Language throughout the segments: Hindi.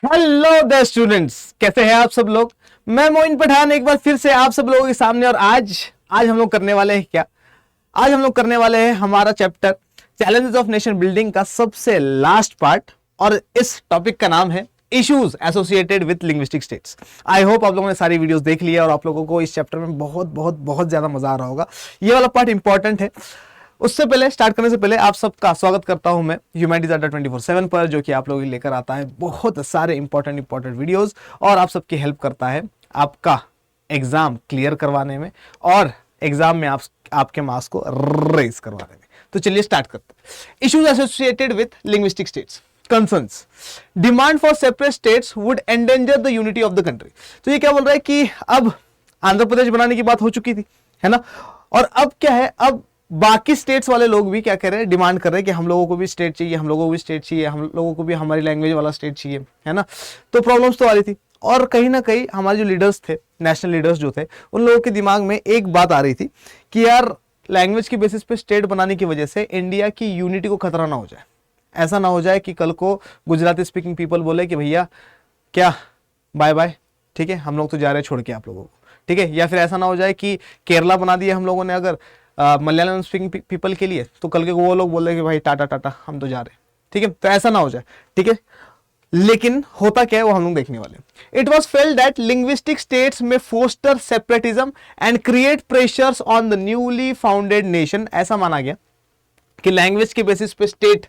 हेलो द स्टूडेंट्स, कैसे हैं आप सब लोग। मैं मोइन पठान एक बार फिर से आप सब लोगों के सामने। और आज आज हम लोग करने वाले हैं क्या? आज हम लोग करने वाले हैं हमारा chapter challenges of nation building का सबसे लास्ट पार्ट। और इस टॉपिक का नाम है issues associated with linguistic states. I hope आप लोगों ने सारी वीडियोस देख ली है और आप लोगों को इस चैप्टर में बहुत बहुत बहुत ज्यादा मजा आ रहा होगा। ये वाला पार्ट इंपॉर्टेंट है। उससे पहले स्टार्ट करने से पहले आप सबका स्वागत करता हूं मैं ह्यूमैनिटीज अड्डा 24/7 पर, जो कि आप लोगों के लेकर आता है बहुत सारे इंपॉर्टेंट वीडियोस और आप सबकी हेल्प करता है आपका एग्जाम क्लियर करवाने में और एग्जाम में आपके मार्क्स को रेज करवाने में। तो चलिए स्टार्ट करते हैं। Issues associated with linguistic states concerns, demand for separate states would endanger the unity of the country. तो ये क्या बोल रहा है कि अब आंध्र प्रदेश बनाने की बात हो चुकी थी, है ना, और अब क्या है, अब बाकी स्टेट्स वाले लोग भी क्या कह रहे हैं, डिमांड कर रहे हैं कि हम लोगों को भी स्टेट चाहिए, हम लोगों को भी स्टेट चाहिए, हम लोगों को भी हमारी लैंग्वेज वाला स्टेट चाहिए, है ना। तो प्रॉब्लम्स तो आ रही थी और कहीं ना कहीं हमारे जो लीडर्स थे, नेशनल लीडर्स जो थे, उन लोगों के दिमाग में एक बात आ रही थी कि यार लैंग्वेज के बेसिस पे स्टेट बनाने की वजह से इंडिया की यूनिटी को खतरा ना हो जाए। ऐसा ना हो जाए कि कल को गुजराती स्पीकिंग पीपल बोले कि भैया क्या बाय बाय, ठीक है, हम लोग तो जा रहे हैं छोड़ के आप लोगों को, ठीक है। या फिर ऐसा ना हो जाए कि केरला बना दिया हम लोगों ने अगर मलयालम स्पीकिंग पीपल के लिए, तो कल के वो लोग बोल रहे कि भाई टाटा टाटा हम तो जा रहे हैं, ठीक है। तो ऐसा ना हो जाए, ठीक है। लेकिन होता क्या है वो हम लोग देखने वाले। It was felt that linguistic states में foster separatism and create pressures on the newly founded nation. ऐसा माना गया कि लैंग्वेज के बेसिस पे स्टेट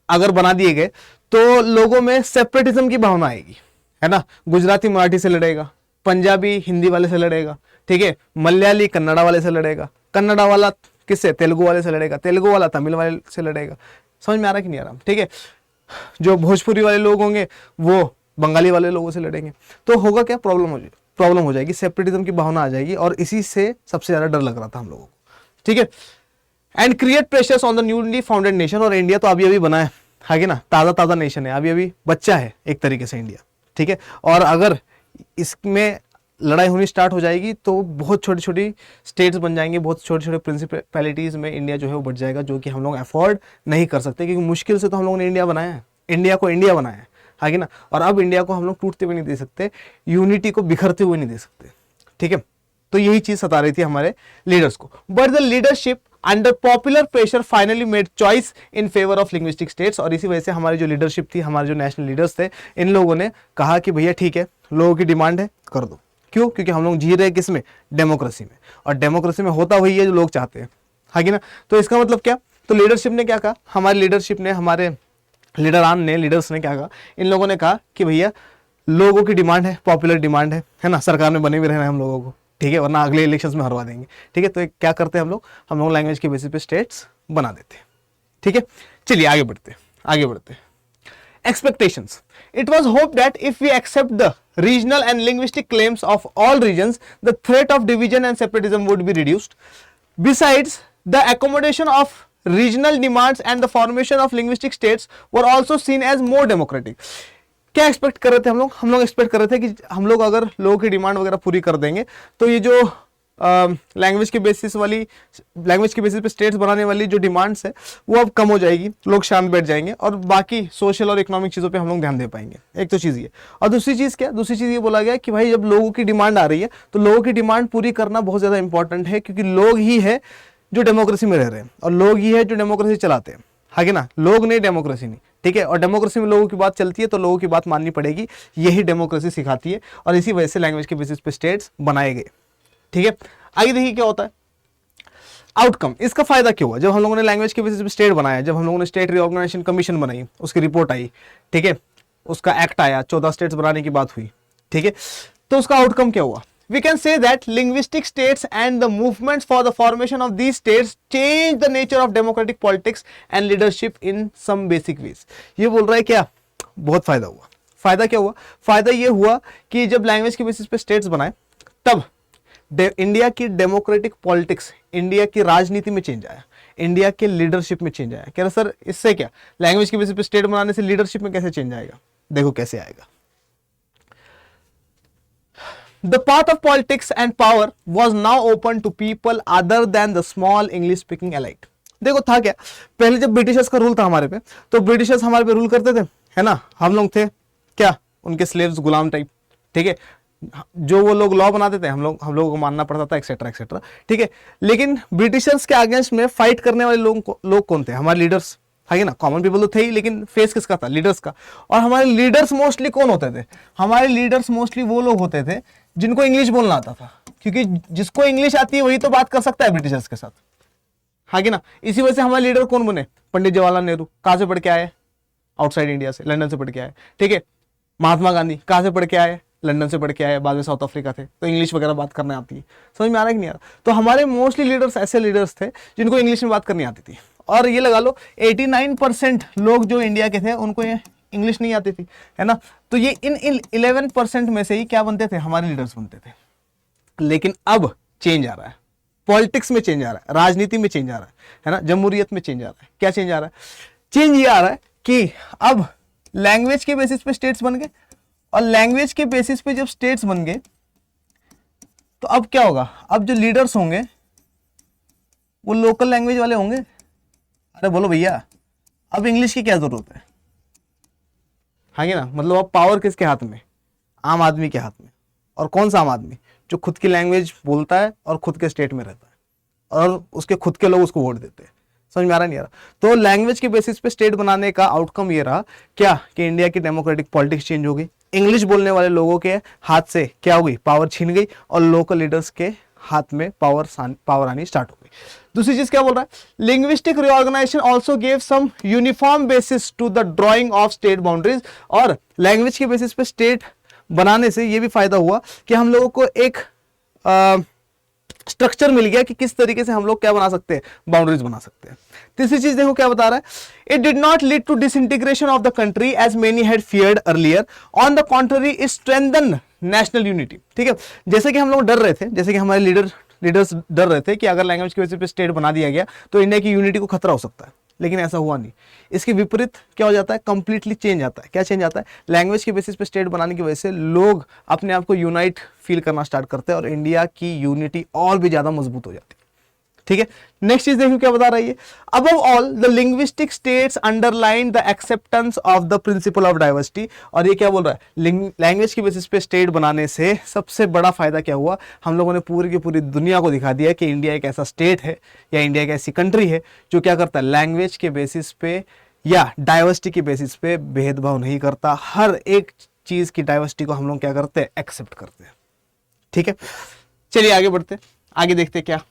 अगर बना दिए गए तो लोगों में सेपरेटिज्म की भावना आएगी, है ना। गुजराती मराठी से लड़ेगा, पंजाबी हिंदी वाले से लड़ेगा, ठीक है, मलयाली कन्नड़ा वाले से लड़ेगा, कन्नड़ा वाला किससे, तेलुगु वाले से लड़ेगा, तेलुगु वाला तमिल वाले से लड़ेगा। समझ में आ रहा कि नहीं आ रहा, ठीक है। जो भोजपुरी वाले लोग होंगे वो बंगाली वाले लोगों से लड़ेंगे। तो होगा क्या, प्रॉब्लम हो जाएगी, सेपरेटिज्म की भावना आ जाएगी और इसी से सबसे ज्यादा डर लग रहा था हम लोगों को, ठीक है। And create pressures on the newly founded nation. और इंडिया तो अभी अभी बना है ना, ताजा नेशन है, अभी अभी बच्चा है एक तरीके से इंडिया, ठीक है। और अगर इसमें लड़ाई होनी स्टार्ट हो जाएगी तो बहुत छोटी छोटी स्टेट्स बन जाएंगे, बहुत छोटे छोटे प्रिंसिपैलिटीज में इंडिया जो है वो बढ़ जाएगा, जो कि हम लोग अफोर्ड नहीं कर सकते, क्योंकि मुश्किल से तो हम लोगों ने इंडिया बनाया है, इंडिया को इंडिया बनाया है कि ना। और अब इंडिया को हम लोग टूटते हुए नहीं दे सकते, यूनिटी को बिखरते हुए नहीं दे सकते, ठीक है। तो यही चीज सता रही थी हमारे लीडर्स को। But the leadership under popular pressure finally made choice in favour of linguistic states. और इसी वजह से हमारी जो लीडरशिप थी, हमारे जो नेशनल लीडर्स थे, इन लोगों ने कहा कि भैया ठीक है, लोगों की डिमांड है, कर दो। क्यों? क्योंकि हम लोग जी रहे हैं किसमें, डेमोक्रेसी में, और डेमोक्रेसी में होता वही है जो लोग चाहते हैं, है कि ना। तो इसका मतलब क्या, तो लीडरशिप ने क्या कहा, हमारी लीडरशिप ने, हमारे लीडर्स ने क्या कहा, इन लोगों ने कहा कि भैया लोगों की डिमांड है, पॉपुलर डिमांड है ना, सरकार में बने हुए रहना है हम लोगों को, ठीक है, वरना अगले इलेक्शंस में हरवा देंगे, ठीक है। तो क्या करते हैं हम लोग लैंग्वेज के बेसिस पे स्टेट्स बना देते हैं, ठीक है। चलिए आगे बढ़ते हैं। Expectations. It was hoped that if we accept the regional and linguistic claims of all regions, the threat of division and separatism would be reduced. Besides, the accommodation of regional demands and the formation of linguistic states were also seen as more democratic. क्या एक्सपेक्ट कर रहे थे हम लोग एक्सपेक्ट कर रहे थे कि हम लोग अगर लोगों की डिमांड वगैरह पूरी कर देंगे तो ये जो लैंग्वेज के बेसिस पे स्टेट्स बनाने वाली जो डिमांड्स है वो अब कम हो जाएगी, लोग शांत बैठ जाएंगे और बाकी सोशल और इकोनॉमिक चीज़ों पे हम लोग ध्यान दे पाएंगे। एक तो चीज़ ये, और दूसरी चीज़ ये बोला गया कि भाई जब लोगों की डिमांड आ रही है तो लोगों की डिमांड पूरी करना बहुत ज़्यादा इंपॉर्टेंट है, क्योंकि लोग ही है जो डेमोक्रेसी में रह रहे हैं और लोग ही है जो डेमोक्रेसी चलाते हैं, है कि ना। लोग नहीं, डेमोक्रेसी नहीं, ठीक है। और डेमोक्रेसी में लोगों की बात चलती है तो लोगों की बात माननी पड़ेगी, यही डेमोक्रेसी सिखाती है। और इसी वजह से लैंग्वेज के बेसिस पे स्टेट्स बनाए गए, ठीक है। आगे देखिए क्या होता है आउटकम, इसका फायदा क्या हुआ जब हम लोगों ने लैंग्वेज के बेसिस पे स्टेट बनाया, जब हम लोगों ने स्टेट रीऑर्गेनाइजेशन कमीशन बनाई, उसकी रिपोर्ट आई, ठीक है, उसका एक्ट आया, 14 स्टेट्स बनाने की बात हुई, ठीक है। तो उसका आउटकम क्या हुआ, we can say that linguistic states and the movements for the formation of these states change the nature of democratic politics and leadership in some basic ways. ये बोल रहा है क्या, बहुत फायदा हुआ। फायदा क्या हुआ, फायदा ये हुआ कि जब लैंग्वेज के बेसिस पे स्टेट्स बनाए तब इंडिया की डेमोक्रेटिक पॉलिटिक्स, इंडिया की राजनीति में चेंज आया, इंडिया के लीडरशिप में चेंज आया। कह रहे सर इससे क्या, लैंग्वेज के बेसिस पे स्टेट बनाने से लीडरशिप में कैसे चेंज आएगा, देखो कैसे आएगा। The path of politics and power was now open to people other than the small English speaking elite. देखो था क्या, पहले जब ब्रिटिशर्स का रूल था हमारे पे, तो ब्रिटिशर्स हमारे पे रूल करते थे, है ना, हम लोग थे क्या उनके स्लेव्स, गुलाम टाइप, ठीक है। जो वो लोग लॉ बनाते थे हम लोगों को मानना पड़ता था, एक्सेट्रा एक्सेट्रा, ठीक है। लेकिन ब्रिटिशर्स के अगेंस्ट में फाइट करने वाले लोग कौन थे? हमारे लीडर्स, है ना। कॉमन पीपल तो थे ही, लेकिन फेस किसका था? लीडर्स का। और हमारे लीडर्स मोस्टली कौन होते थे? हमारे लीडर्स मोस्टली वो लोग होते थे जिनको इंग्लिश बोलना आता था, क्योंकि जिसको इंग्लिश आती है वही तो बात कर सकता है ब्रिटिशर्स के साथ, है कि ना। इसी वजह से हमारे लीडर कौन बने? पंडित जवाहरलाल नेहरू। कहां से पढ़ के आए? आउटसाइड इंडिया से, लंदन से पढ़ के आए, ठीक है। महात्मा गांधी कहां से पढ़ के आए? लंदन से पढ़ के आए, बाद में साउथ अफ्रीका थे, तो इंग्लिश वगैरह बात करने आती है। समझ में आ रहा है कि नहीं आ रहा? तो हमारे मोस्टली लीडर्स ऐसे लीडर्स थे जिनको इंग्लिश में बात करनी आती थी। और ये लगा लो 89% लोग जो इंडिया के थे उनको ये इंग्लिश नहीं आती थी, है ना। तो ये इन 11% में से ही क्या बनते थे? हमारे लीडर्स बनते थे। लेकिन अब चेंज आ रहा है, पॉलिटिक्स में चेंज आ रहा है, राजनीति में चेंज आ रहा है ना, जमहूरियत में चेंज आ रहा है। क्या चेंज आ रहा है? चेंज ये आ रहा है कि अब लैंग्वेज के बेसिस पे स्टेट्स बन गए, और लैंग्वेज के बेसिस पे जब स्टेट्स बन गए तो अब क्या होगा? अब जो लीडर्स होंगे वो लोकल लैंग्वेज वाले होंगे। अरे बोलो भैया, अब इंग्लिश की क्या जरूरत है? हाँ ना, मतलब अब पावर किसके हाथ में? आम आदमी के हाथ में। और कौन सा आम आदमी? जो खुद की लैंग्वेज बोलता है और खुद के स्टेट में रहता है, और उसके खुद के लोग उसको वोट देते हैं। समझ में आ रहा नहीं आ रहा? तो लैंग्वेज के बेसिस पे स्टेट बनाने का आउटकम ये रहा क्या, कि इंडिया की डेमोक्रेटिक पॉलिटिक्स चेंज हो गई। इंग्लिश बोलने वाले लोगों के हाथ से क्या हो गई? पावर छीन गई, और लोकल लीडर्स के हाथ में पावर आनी स्टार्ट हो गई। दूसरी चीज क्या बोल रहा है? Linguistic reorganisation also gave some uniform basis to the drawing of state boundaries. और लैंग्वेज के बेसिस पे स्टेट बनाने से ये भी फायदा हुआ कि हम लोगों को एक स्ट्रक्चर मिल गया कि किस तरीके से हम लोग क्या बना सकते हैं? बाउंड्रीज बना सकते हैं। तीसरी चीज देखो क्या बता रहा है? It did not lead to disintegration of the country as many had feared earlier, on the contrary it strengthen national unity. ठीक है, जैसे कि हम लोग डर रहे थे, जैसे कि हमारे लीडर्स डर रहे थे कि अगर लैंग्वेज की वजह पे स्टेट बना दिया गया तो इंडिया की यूनिटी को खतरा हो सकता है, लेकिन ऐसा हुआ नहीं। इसके विपरीत क्या हो जाता है? कंप्लीटली चेंज आता है। क्या चेंज आता है? लैंग्वेज के बेसिस पे स्टेट बनाने की वजह से लोग अपने आप को यूनाइट फील करना स्टार्ट करते हैं और इंडिया की यूनिटी और भी ज्यादा मजबूत हो जाती है। ठीक है, नेक्स्ट चीज देखिए क्या बता रही है। Above all the linguistic states underline the acceptance of the principle of diversity. और ये क्या बोल रहा है? लैंग्वेज की बेसिस पे स्टेट बनाने से सबसे बड़ा फायदा क्या हुआ? हम लोगों ने पूरी की पूरी दुनिया को दिखा दिया कि इंडिया एक ऐसा स्टेट है या इंडिया एक ऐसी कंट्री है जो क्या करता है? लैंग्वेज के बेसिस पे या डाइवर्सिटी के बेसिस पे भेदभाव नहीं करता। हर एक चीज की डाइवर्सिटी को हम लोग क्या करते हैं? एक्सेप्ट करते हैं। ठीक है, चलिए आगे बढ़ते हैं, आगे देखते हैं क्या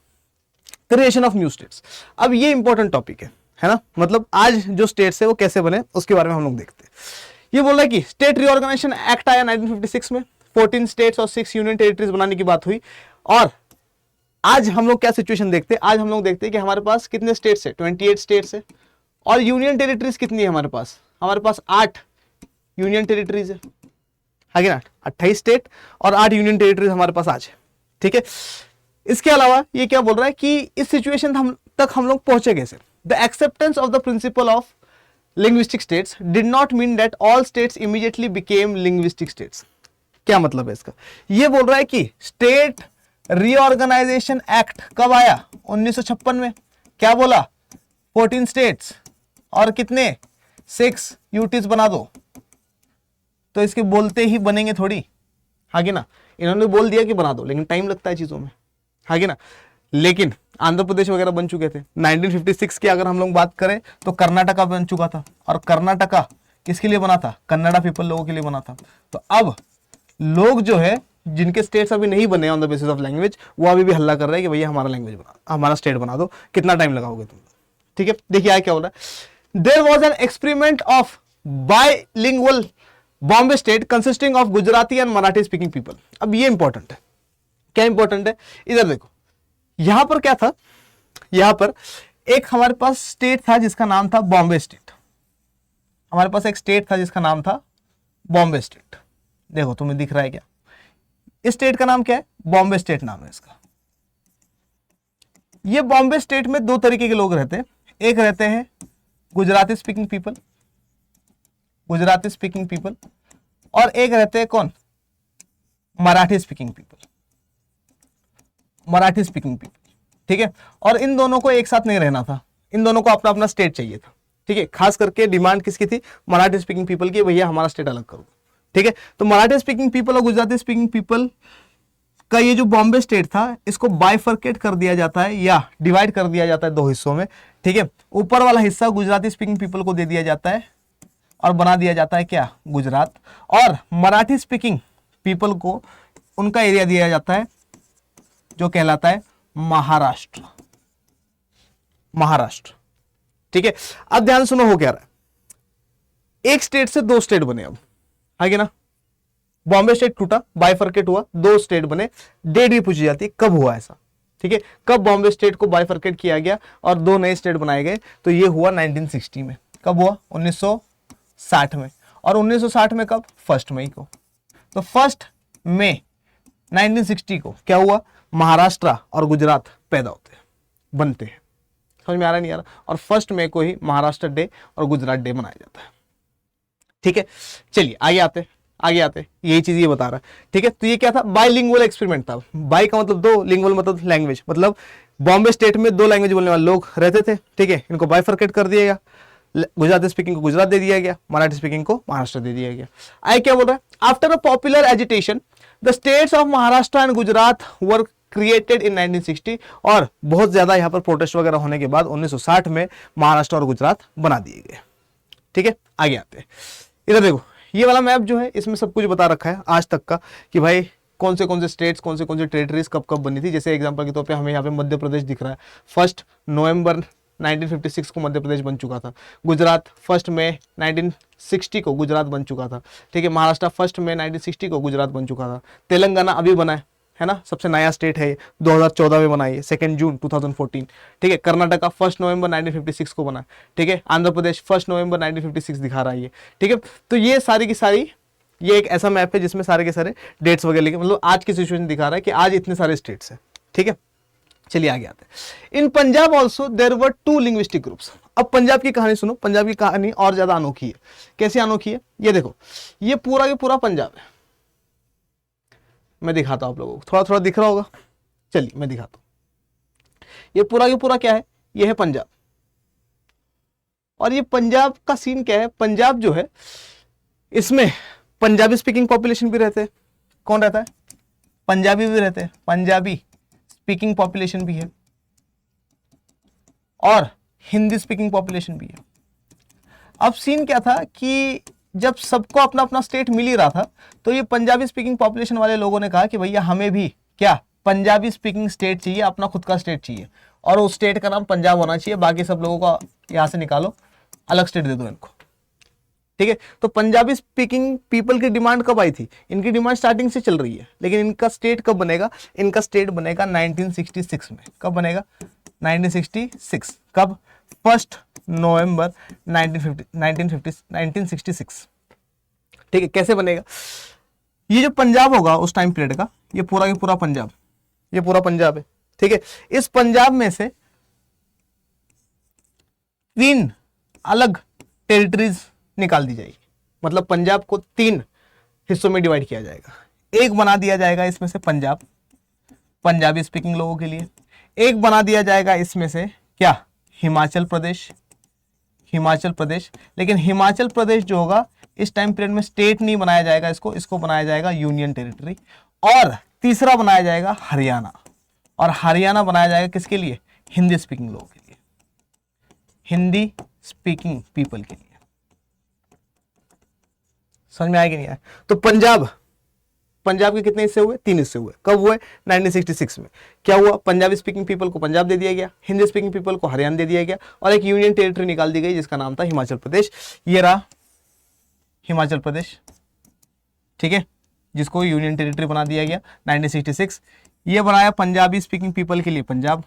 क्रिएशन ऑफ न्यू स्टेट्स। अब ये इंपॉर्टेंट टॉपिक है ना, मतलब आज जो स्टेट्स है वो कैसे बने उसके बारे में हम लोग देखते हैं। ये बोल रहा है कि स्टेट रीऑर्गेनाइजेशन एक्ट आया 1956 में, 14 स्टेट्स और 6 यूनियन टेरिटरीज बनाने की बात हुई। और आज हम लोग क्या सिचुएशन देखते हैं? आज हम लोग देखते हैं कि हमारे पास कितने स्टेट्स है? 28 स्टेट्स है। और यूनियन टेरिटरीज कितनी है हमारे पास? हमारे पास 8 यूनियन टेरिटरीज है, आगे ना 28 स्टेट और 8 यूनियन टेरिटरीज हमारे पास आज है। ठीक है, इसके अलावा ये क्या बोल रहा है कि इस सिचुएशन तक हम लोग पहुंचे कैसे? The acceptance of the principle of linguistic states did not mean that all states immediately became linguistic states. क्या मतलब है इसका? ये बोल रहा है कि स्टेट रीऑर्गेनाइजेशन एक्ट कब आया? 1956 में। क्या बोला? 14 स्टेट्स और कितने? 6 यूटीज बना दो। तो इसके बोलते ही बनेंगे थोड़ी, आगे ना। इन्होंने बोल दिया कि बना दो, लेकिन टाइम लगता है चीजों में, आगे ना। लेकिन आंध्र प्रदेश वगैरह बन चुके थे। 1956 की अगर हम लोग बात करें तो कर्नाटका बन चुका था, और कर्नाटका किसके लिए बना था? कन्नड़ा पीपल लोगों के लिए बना था। तो अब लोग जो है जिनके स्टेट्स अभी नहीं बने on the basis of language, वो अभी भी हल्ला कर रहे हैं कि भैया हमारा लैंग्वेज बना, हमारा स्टेट बना दो, कितना टाइम लगाओगे तुम? ठीक है, देखिए आगे क्या हो रहा है। There was an experiment of bilingual Bombay state consisting of Gujarati and Marathi speaking people. अब ये इंपॉर्टेंट है। क्या इंपॉर्टेंट है? इधर देखो, यहां पर क्या था? यहां पर एक हमारे पास स्टेट था जिसका नाम था बॉम्बे स्टेट। हमारे पास एक स्टेट था जिसका नाम था बॉम्बे स्टेट। देखो तुम्हें दिख रहा है क्या? इस स्टेट का नाम क्या है? बॉम्बे स्टेट नाम है इसका। ये बॉम्बे स्टेट में 2 तरीके के लोग रहते हैं। एक रहते हैं Gujarati speaking people, Gujarati speaking people, और एक रहते हैं कौन? Marathi speaking people, Marathi speaking people. ठीक है, और इन दोनों को एक साथ नहीं रहना था, इन दोनों को अपना अपना स्टेट चाहिए था। ठीक है, खास करके डिमांड किसकी थी? मराठी स्पीकिंग पीपल की, भैया हमारा स्टेट अलग करो। ठीक है। तो मराठी स्पीकिंग पीपल और गुजराती स्पीकिंग पीपल का ये जो बॉम्बे स्टेट था इसको बाइफर्केट कर दिया जाता है या डिवाइड कर दिया जाता है दो हिस्सों में, ठीक है। ऊपर वाला हिस्सा गुजराती स्पीकिंग पीपल को दे दिया जाता है और बना दिया जाता है क्या, गुजरात, और मराठी स्पीकिंग पीपल को उनका एरिया दिया जाता है जो कहलाता है महाराष्ट्र। महाराष्ट्र, ठीक है। अब ध्यान सुनो हो क्या रहा है, एक स्टेट से दो स्टेट बने, अब आगे ना, बॉम्बे स्टेट टूटा, बाइफर्केट हुआ, दो स्टेट बने, डेट भी पूछी जाती है कब हुआ ऐसा, ठीक है, कब बॉम्बे स्टेट को बाइफर्केट किया गया और दो नए स्टेट बनाए गए। तो ये हुआ 1960 में। कब हुआ, 1960 में। और 1960 में कब, 1 मई को। तो 1 मई 1960 को क्या हुआ, महाराष्ट्र और गुजरात पैदा होते हैं, बनते हैं। समझ में आ रहा नहीं आ रहा। और 1 मई को ही महाराष्ट्र डे और गुजरात डे मनाया जाता है, ठीक है। चलिए आगे आते यही चीज ये बता रहा है, ठीक है। तो ये क्या था, बाइलिंगुअल एक्सपेरिमेंट था। बाई का मतलब दो, लिंगुअल मतलब लैंग्वेज, मतलब बॉम्बे स्टेट में 2 लैंग्वेज बोलने वाले लोग रहते थे, ठीक है। इनको बाइफर्केट कर दिया गया, गुजराती स्पीकिंग को गुजरात दे दिया गया, मराठी स्पीकिंग को महाराष्ट्र दे दिया गया। आगे क्या बोल रहा है, after a popular agitation the states of Maharashtra and Gujarat were created in 1960। और बहुत ज्यादा यहाँ पर प्रोटेस्ट वगैरह होने के बाद 1960 में महाराष्ट्र और गुजरात बना दिए गए, ठीक है। आगे आते हैं, इधर देखो ये वाला मैप जो है इसमें सब कुछ बता रखा है आज तक का कि भाई कौन से स्टेट्स, कौन से टेरिटरीज कब कब बनी थी। जैसे एग्जांपल के तौर पे हमें यहाँ पे मध्य प्रदेश दिख रहा है, 1 नवंबर 1956 को मध्य प्रदेश बन चुका था। गुजरात 1 मई 1960 को गुजरात बन चुका था, ठीक है। महाराष्ट्र 1 मई 1960 को गुजरात बन चुका था। तेलंगाना अभी बना है ना, सबसे नया स्टेट है, 2014 में बना है, 2 जून 2014, ठीक है। कर्नाटका 1 नवंबर 1956 को बना, ठीक है। आंध्र प्रदेश 1 नवंबर 1956 दिखा रहा है ये, ठीक है। तो ये सारी की सारी, ये एक ऐसा मैप है जिसमें सारे के सारे डेट्स वगैरह लिखे, मतलब आज की सिचुएशन दिखा रहा है कि आज इतने सारे स्टेट्स हैं, ठीक है। चलिए आगे आते हैं। In Punjab also there were 2 linguistic groups. अब पंजाब की कहानी सुनो, पंजाब की कहानी और ज्यादा अनोखी है। कैसी अनोखी है, ये देखो, ये पूरा पंजाब है। मैं दिखाता हूं आप लोगों को, थोड़ा थोड़ा दिख रहा होगा, चलिए मैं दिखाता हूं। ये पूरा क्या है, ये है पंजाब। और ये पंजाब का सीन क्या है, पंजाब जो है इसमें पंजाबी स्पीकिंग पॉपुलेशन भी रहते हैं। कौन रहता है, पंजाबी भी रहते हैं, पंजाबी स्पीकिंग पॉपुलेशन भी है और हिंदी स्पीकिंग पॉपुलेशन भी है। अब सीन क्या था कि जब सबको अपना अपना स्टेट मिल ही रहा था, तो ये पंजाबी स्पीकिंग पॉपुलेशन वाले लोगों ने कहा कि भैया हमें भी क्या पंजाबी स्पीकिंग स्टेट चाहिए, अपना खुद का स्टेट चाहिए, और उस स्टेट का नाम पंजाब होना चाहिए, बाकी सब लोगों का यहां से निकालो, अलग स्टेट दे दो इनको, ठीक है। तो पंजाबी स्पीकिंग पीपल की डिमांड कब आई थी, इनकी डिमांड स्टार्टिंग से चल रही है, लेकिन इनका स्टेट कब बनेगा, इनका स्टेट बनेगा 1966 में। कब बनेगा, 1966। कब, 1 नवंबर 1966, ठीक है। कैसे बनेगा, ये जो पंजाब होगा उस टाइम पीरियड का, ये पूरा पंजाब, ये पूरा पंजाब है, ठीक है। इस पंजाब में से 3 अलग टेरिटरीज निकाल दी जाएगी, मतलब पंजाब को 3 हिस्सों में डिवाइड किया जाएगा। एक बना दिया जाएगा इसमें से पंजाब, पंजाबी स्पीकिंग लोगों के लिए। एक बना दिया जाएगा इसमें से क्या, हिमाचल प्रदेश, लेकिन हिमाचल प्रदेश जो होगा इस टाइम पीरियड में स्टेट नहीं बनाया जाएगा, इसको बनाया जाएगा यूनियन टेरिटरी। और तीसरा बनाया जाएगा हरियाणा, और हरियाणा बनाया जाएगा किसके लिए, हिंदी स्पीकिंग लोगों के लिए, हिंदी स्पीकिंग पीपल के लिए। समझ में आया कि नहीं आया। तो पंजाब के कितने हिस्से हुए, 3 हिस्से हुए। कब हुए, 1966 में। क्या हुआ, पंजाबी स्पीकिंग पीपल को पंजाब दे दिया गया, हिंदी स्पीकिंग पीपल को हरियाणा दे दिया गया, और एक यूनियन टेरिटरी निकाल दी गई जिसका नाम था हिमाचल प्रदेश। ये रहा हिमाचल प्रदेश, ठीक है, जिसको यूनियन टेरिटरी बना दिया गया 1966। ये बनाया पंजाबी स्पीकिंग पीपल के लिए पंजाब,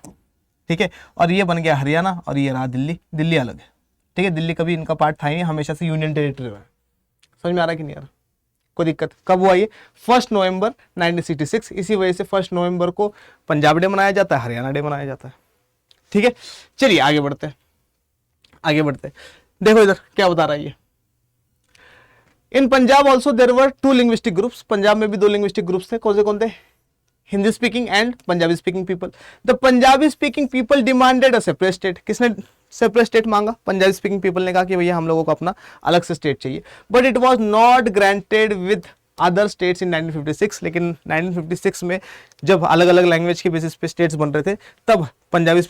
ठीक है, और ये बन गया हरियाणा, और ये रहा दिल्ली अलग है, ठीक है। दिल्ली कभी इनका पार्ट था ही, हमेशा से यूनियन टेरिटरी रहा है। समझ में आ रहा है कि नहीं आ रहा, कोई दिक्कत। कब हुआ ये, 1 नवंबर 1966। इसी वजह से 1 नवंबर को पंजाब डे मनाया जाता है, हरियाणा डे मनाया जाता है, ठीक है। चलिए आगे बढ़ते हैं। देखो इधर क्या बता रहा है ये, in Punjab also there were 2 linguistic groups. Punjab में भी 2 लिंग्विस्टिक ग्रुप्स थे। कौन थे, Hindi speaking and Punjabi speaking people. The Punjabi speaking people demanded a separate state. किसने सेपरेट स्टेट मांगा, पंजाबी स्पीकिंग पीपल ने कहा कि भैया हम लोगों को अपना अलग से स्टेट चाहिए, but it was not granted with other states in 1956। लेकिन 1956 में जब अलग अलग लैंग्वेज के बेसिस पे स्टेट्स बन रहे थे, तब पंजाबी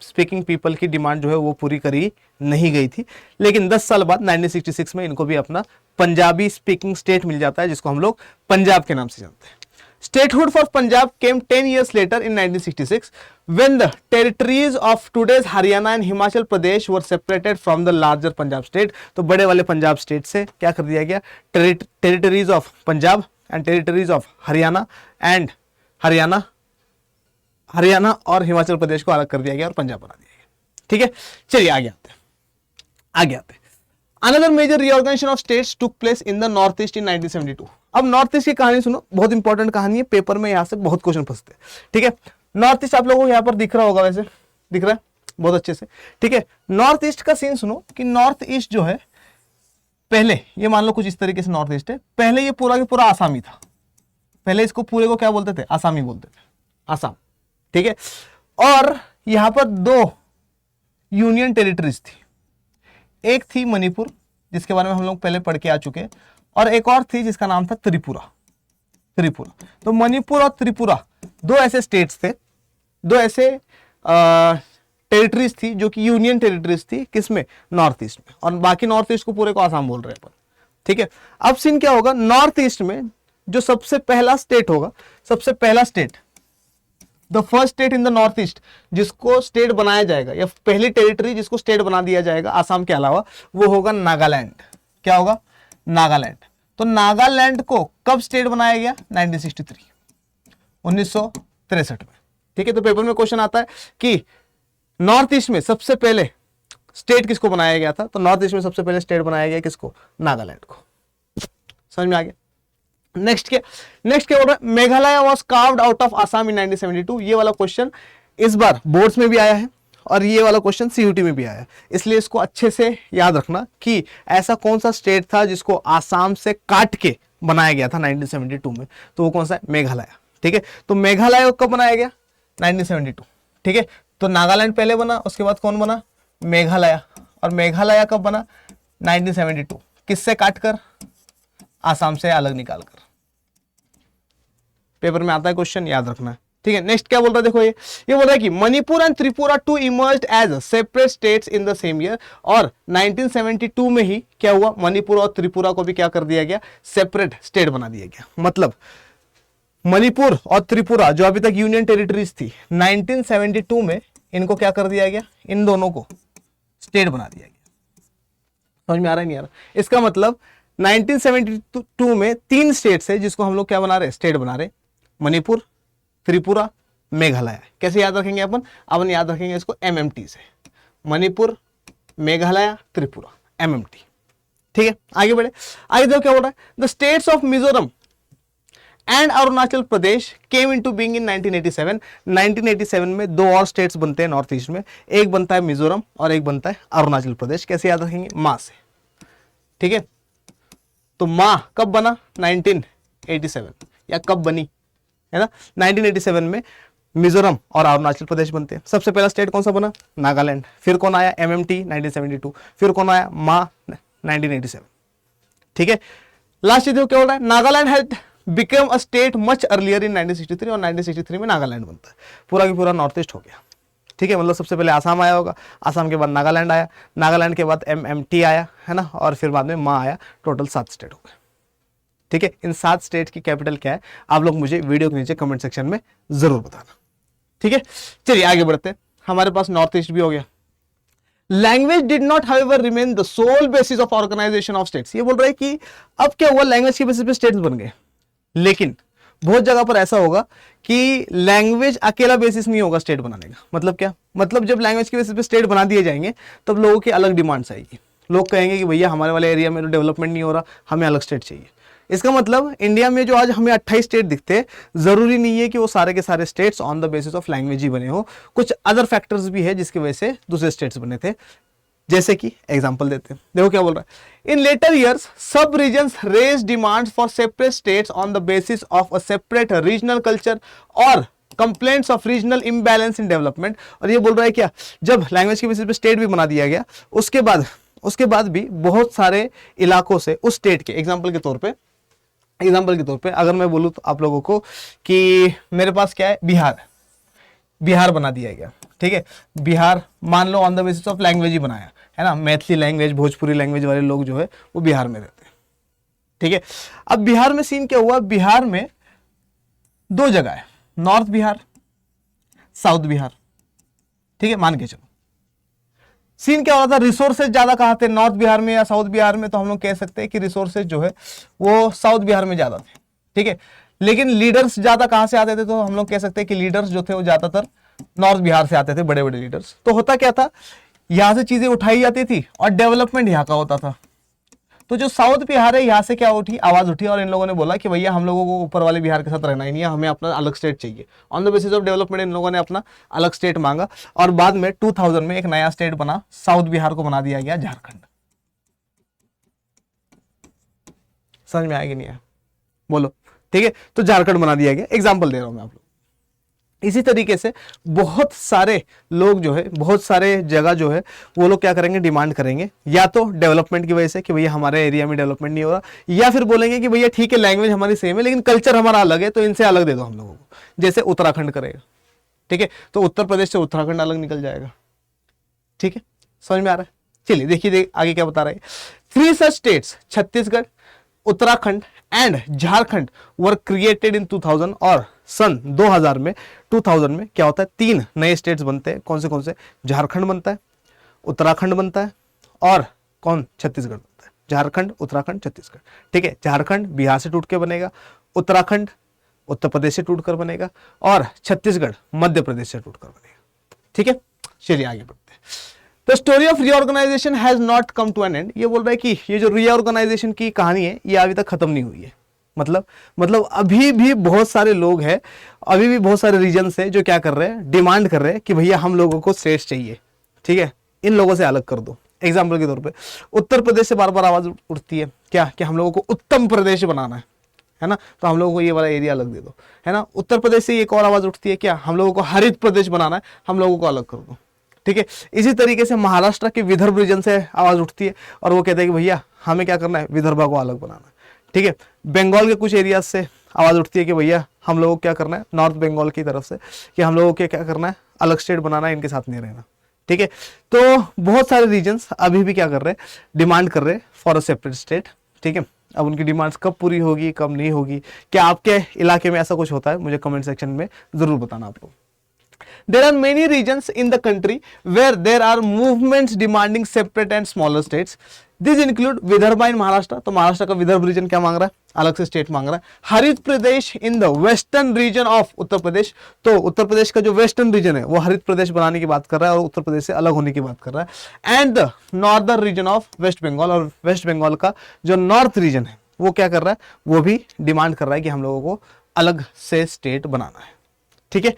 स्पीकिंग पीपल की डिमांड जो है वो पूरी करी नहीं गई थी। लेकिन 10 साल बाद 1966 में इनको भी अपना पंजाबी स्पीकिंग स्टेट मिल जाता है, जिसको हम लोग पंजाब के नाम से जानते हैं। Statehood for Punjab came 10 years later in 1966 when the territories of today's Haryana and Himachal Pradesh were separated from the larger Punjab state। तो बड़े वाले पंजाब स्टेट से क्या कर दिया गया, territories of Punjab and territories of Haryana and Haryana और हिमाचल प्रदेश को अलग कर दिया गया और पंजाब बना दिया गया। ठीक है, चलिए आगे आते हैं। Another major reorganization of states took place in the Northeast in 1972। अब नॉर्थ ईस्ट की कहानी सुनो, बहुत इंपॉर्टेंट कहानी है, पेपर में यहां से बहुत क्वेश्चन फंसते हैं। ठीक है, नॉर्थ ईस्ट आप लोगों को यहां पर दिख रहा होगा, वैसे दिख रहा है बहुत अच्छे से। ठीक है, नॉर्थ ईस्ट का सीन सुनो कि नॉर्थ ईस्ट जो है, पहले ये मान लो कुछ इस तरीके से नॉर्थ ईस्ट है, पहले ये पूरा का पूरा आसामी था। पहले इसको पूरे को क्या बोलते थे, आसामी बोलते थे, आसाम। ठीक है, और यहां पर 2 यूनियन टेरिटरीज थी, एक थी मणिपुर जिसके बारे में हम लोग पहले पढ़ के आ चुके हैं, और एक और थी जिसका नाम था त्रिपुरा। तो मणिपुर और त्रिपुरा 2 ऐसे स्टेट्स थे, 2 ऐसे टेरिटरीज थी जो कि यूनियन टेरिटरीज थी, किसमें, नॉर्थ ईस्ट में, और बाकी नॉर्थ ईस्ट को पूरे को आसाम बोल रहे हैं अपन। ठीक है, अब सीन क्या होगा, नॉर्थ ईस्ट में जो सबसे पहला स्टेट होगा, सबसे पहला state, the first state in the north east जिसको स्टेट बनाया जाएगा, या पहली टेरिटरी जिसको स्टेट बना दिया जाएगा आसाम के अलावा, वो होगा नागालैंड। क्या होगा, नागालैंड। तो नागालैंड को कब स्टेट बनाया गया, 1963, 1963 में। ठीक है, तो पेपर में क्वेश्चन आता है कि नॉर्थ ईस्ट में सबसे पहले स्टेट किसको बनाया गया था, तो नॉर्थ ईस्ट में सबसे पहले स्टेट बनाया गया किसको, नागालैंड को। समझ में आ गया। नेक्स्ट क्या बोल रहा है, Meghalaya was carved out of Assam in 1972। ये वाला क्वेश्चन इस बार बोर्ड्स में भी आया है और ये वाला क्वेश्चन सीयूटी में भी आया है, इसलिए इसको अच्छे से याद रखना कि ऐसा कौन सा स्टेट था जिसको आसाम से काट के बनाया गया था 1972 में, तो वो कौन सा है, मेघालय। ठीक है, तो मेघालय कब बनाया गया, 1972। ठीक है, तो नागालैंड पहले बना, उसके बाद कौन बना, मेघालय, और मेघालय कब बना, 1972, किससे काटकर, आसाम से अलग निकालकर। पेपर में आता है क्वेश्चन, याद रखना है। ठीक है, नेक्स्ट क्या बोल रहा है, देखो ये बोल रहा है कि Manipur and Tripura two emerged as separate states in the same year, और 1972 में ही क्या हुआ, मणिपुर और त्रिपुरा को भी क्या कर दिया गया, सेपरेट स्टेट बना दिया गया। मतलब मणिपुर और त्रिपुरा जो अभी तक यूनियन टेरिटरीज थी, 1972 में इनको क्या कर दिया गया, इन दोनों को स्टेट बना दिया गया। समझ में आ रहा है, नहीं आ रहा। इसका मतलब 1972 में 3 स्टेट्स है जिसको हम लोग क्या बना रहे, स्टेट बना रहे, मणिपुर, त्रिपुरा, मेघालय। कैसे याद रखेंगे अपन याद रखेंगे इसको MMT से, मणिपुर, मेघालय, त्रिपुरा, MMT। ठीक है, आगे बढ़े। आगे देखो क्या बोल रहा है, the states of Mizoram and Arunachal Pradesh came into being in 1987। 1987 में 2 और स्टेट्स बनते हैं नॉर्थ ईस्ट में, एक बनता है मिजोरम और एक बनता है अरुणाचल प्रदेश। कैसे याद रखेंगे, माँ से। ठीक है, तो माँ कब बना, 1987, या कब बनी है ना, 1987 में मिजोरम और अरुणाचल प्रदेश बनते हैं। सबसे पहला स्टेट कौन सा बना, नागालैंड। फिर कौन आया, MMT 1972। फिर कौन आया, माँ 1987। ठीक है, लास्ट देखो क्या हो रहा है, Nagaland had become a state much earlier in 1963, और 1963 में नागालैंड बनता है। पूरा की पूरा नॉर्थ ईस्ट हो गया। ठीक है, मतलब सबसे पहले आसाम आया होगा, आसाम के बाद नागालैंड आया, नागालैंड के बाद MMT आया है ना, और फिर बाद में माँ आया। टोटल 7 स्टेट हो गए। ठीक है, इन 7 स्टेट की कैपिटल क्या है, आप लोग मुझे वीडियो के नीचे कमेंट सेक्शन में जरूर बताना। ठीक है, चलिए आगे बढ़ते हैं। हमारे पास नॉर्थ ईस्ट भी हो गया। Language did not however remain the sole basis of organisation of states. ये बोल रहे हैं कि अब क्या हुआ, लैंग्वेज के बेसिस पे स्टेट्स बन गए, लेकिन बहुत जगह पर ऐसा होगा कि लैंग्वेज अकेला बेसिस नहीं होगा स्टेट बनाने का। मतलब क्या, मतलब जब लैंग्वेज के बेसिस पे स्टेट बना दिए जाएंगे तब लोगों की अलग डिमांड्स आएगी। लोग कहेंगे कि भैया हमारे वाले एरिया में तो डेवलपमेंट नहीं हो रहा, हमें अलग स्टेट चाहिए। इसका मतलब इंडिया में जो आज हमें 28 स्टेट दिखते हैं, जरूरी नहीं है कि वो सारे के सारे states on the basis of language ही बने हो। कुछ अदर फैक्टर्स भी है जिसकी वजह से दूसरे स्टेट्स बने थे। जैसे कि एग्जांपल देते हैं, देखो क्या बोल रहा है, in later years sub regions raise demands for separate states on the basis of a separate regional culture और complaints of regional imbalance in development. और ये बोल रहा है क्या, जब लैंग्वेज के बेसिस पे स्टेट भी बना दिया गया, उसके बाद भी बहुत सारे इलाकों से उस स्टेट के एग्जाम्पल के तौर पे अगर मैं बोलूँ तो आप लोगों को कि मेरे पास क्या है, बिहार बना दिया गया, ठीक है। बिहार मान लो on the basis of language ही बनाया है ना, मैथिली लैंग्वेज, भोजपुरी लैंग्वेज वाले लोग जो है वो बिहार में रहते हैं, ठीक है। अब बिहार में सीन क्या हुआ, बिहार में दो जगह है, नॉर्थ बिहार, साउथ बिहार, ठीक है, मान के चलो। सीन क्या हो रहा था, रिसोर्सेज ज्यादा कहां थे, नॉर्थ बिहार में या साउथ बिहार में, तो हम लोग कह सकते हैं कि रिसोर्सेज जो है वो साउथ बिहार में ज्यादा थे, ठीक है। लेकिन लीडर्स ज्यादा कहां से आते थे, तो हम लोग कह सकते हैं कि लीडर्स जो थे वो ज्यादातर नॉर्थ बिहार से आते थे, बड़े बड़े लीडर्स। तो होता क्या था, यहां से चीजें उठाई जाती थी और डेवलपमेंट यहां का होता था। तो जो साउथ बिहार है, यहां से क्या उठी, आवाज उठी और इन लोगों ने बोला कि भैया हम लोगों को ऊपर वाले बिहार के साथ रहना ही नहीं है, हमें अपना अलग स्टेट चाहिए। On the basis of development in लोगों ने अपना अलग स्टेट मांगा और बाद में 2000 में एक नया स्टेट बना, साउथ बिहार को बना दिया गया झारखंड। समझ में आएगी नहीं है, बोलो, ठीक है। तो झारखंड बना दिया गया, एग्जाम्पल दे रहा हूं मैं आप लोग। इसी तरीके से बहुत सारे लोग जो है, बहुत सारे जगह जो है वो लोग क्या करेंगे, डिमांड करेंगे, या तो डेवलपमेंट की वजह से कि भैया हमारे एरिया में डेवलपमेंट नहीं हो रहा, या फिर बोलेंगे कि भैया ठीक है लैंग्वेज हमारी सेम है लेकिन कल्चर हमारा अलग है, तो इनसे अलग दे दो हम लोगों को। जैसे उत्तराखंड करेगा, ठीक है, तो उत्तर प्रदेश से उत्तराखंड अलग निकल जाएगा, ठीक है। समझ में आ रहा है, चलिए देखिए आगे क्या बता रहे हैं। 3 such states, Chhattisgarh, Uttarakhand and Jharkhand were created in 2000। और सन 2000 में, 2000 में क्या होता है, 3 नए स्टेट्स बनते हैं। कौन से? झारखंड बनता है, उत्तराखंड बनता है और छत्तीसगढ़ बनता है। झारखंड, उत्तराखंड, छत्तीसगढ़, ठीक है। झारखंड बिहार से टूट के बनेगा, उत्तराखंड उत्तर प्रदेश से टूटकर बनेगा और छत्तीसगढ़ मध्य प्रदेश से टूटकर बनेगा, ठीक है। चलिए आगे बढ़ते हैं। The story of reorganization has not come to an end। ये बोल रहा है कि ये जो रीऑर्गेनाइजेशन की कहानी है ये अभी तक खत्म नहीं हुई है। मतलब अभी भी बहुत सारे लोग हैं, अभी भी बहुत सारे रीजन्स हैं जो क्या कर रहे हैं, डिमांड कर रहे हैं कि भैया हम लोगों को स्टेट्स चाहिए, ठीक है, इन लोगों से अलग कर दो। एग्जाम्पल के तौर पे उत्तर प्रदेश से बार बार आवाज उठती है क्या, कि हम लोगों को उत्तम प्रदेश बनाना है ना, तो हम लोगों को ये वाला एरिया अलग दे दो, है ना। उत्तर प्रदेश से एक और आवाज उठती है क्या, हम लोगों को हरित प्रदेश बनाना है, हम लोगों को अलग कर दो, ठीक है। इसी तरीके से महाराष्ट्र के विदर्भ रीजन से आवाज उठती है और वो कहते हैं कि भैया हमें क्या करना है, विदर्भा को अलग बनाना है, ठीक है। बंगाल के कुछ एरियाज से आवाज उठती है कि भैया हम लोगों को क्या करना है, नॉर्थ बंगाल की तरफ से, कि हम लोगों को क्या करना है, अलग स्टेट बनाना है, इनके साथ नहीं रहना, ठीक है। तो बहुत सारे रीजन्स अभी भी क्या कर रहे हैं, डिमांड कर रहे हैं फॉर अ सेपरेट स्टेट, ठीक है। अब उनकी डिमांड्स कब पूरी होगी, कब नहीं होगी, क्या आपके इलाके में ऐसा कुछ होता है, मुझे कमेंट सेक्शन में जरूर बताना आप लोग। There are many regions in the country where there are movements demanding separate and smaller states. These include Vidarbha in Maharashtra। तो महाराष्ट्र का विदर्भ रीजन क्या मांग रहा है, अलग से स्टेट मांग रहा है। Harit Pradesh in the western region of Uttar Pradesh. तो उत्तर प्रदेश का जो वेस्टर्न रीजन है वो हरित प्रदेश बनाने की बात कर रहा है और उत्तर प्रदेश से अलग होने की बात कर रहा है। And the northern region of West Bengal. और वेस्ट बंगाल का जो नॉर्थ रीजन है वो क्या कर रहा है, वो भी डिमांड कर रहा है कि हम लोगों को अलग से स्टेट बनाना है, ठीक है।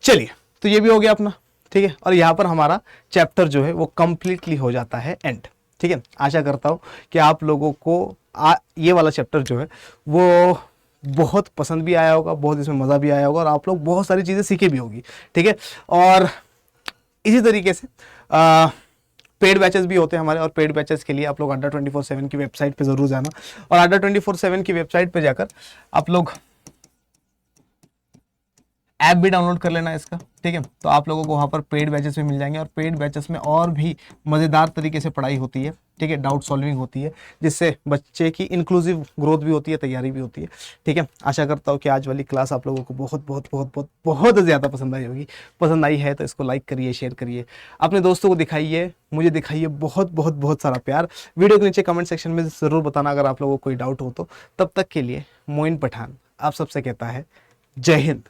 चलिए, तो ये भी हो गया अपना, ठीक है। और यहाँ पर हमारा चैप्टर जो है वो कंप्लीटली हो जाता है एंड, ठीक है। आशा करता हूँ कि आप लोगों को ये वाला चैप्टर जो है वो बहुत पसंद भी आया होगा, बहुत इसमें मज़ा भी आया होगा और आप लोग बहुत सारी चीज़ें सीखी भी होगी, ठीक है। और इसी तरीके से पेड बैचेस भी होते हैं हमारे, और पेड बैचेस के लिए आप लोग अड्डा 24/7 की वेबसाइट पे ज़रूर जाना, और अड्डा 24/7 की वेबसाइट पे जाकर आप लोग ऐप भी डाउनलोड कर लेना इसका, ठीक है। तो आप लोगों को वहाँ पर पेड बैचेस भी मिल जाएंगे और पेड बैचेस में और भी मज़ेदार तरीके से पढ़ाई होती है, ठीक है। डाउट सॉल्विंग होती है जिससे बच्चे की इंक्लूसिव ग्रोथ भी होती है, तैयारी भी होती है, ठीक है। आशा करता हूँ कि आज वाली क्लास आप लोगों को बहुत बहुत बहुत बहुत बहुत ज़्यादा पसंद आई होगी। पसंद आई है तो इसको लाइक करिए, शेयर करिए, अपने दोस्तों को दिखाइए, मुझे दिखाइए बहुत बहुत बहुत सारा प्यार। वीडियो के नीचे कमेंट सेक्शन में ज़रूर बताना अगर आप लोगों को कोई डाउट हो तो। तब तक के लिए मोइन पठान आप सबसे कहता है जय हिंद।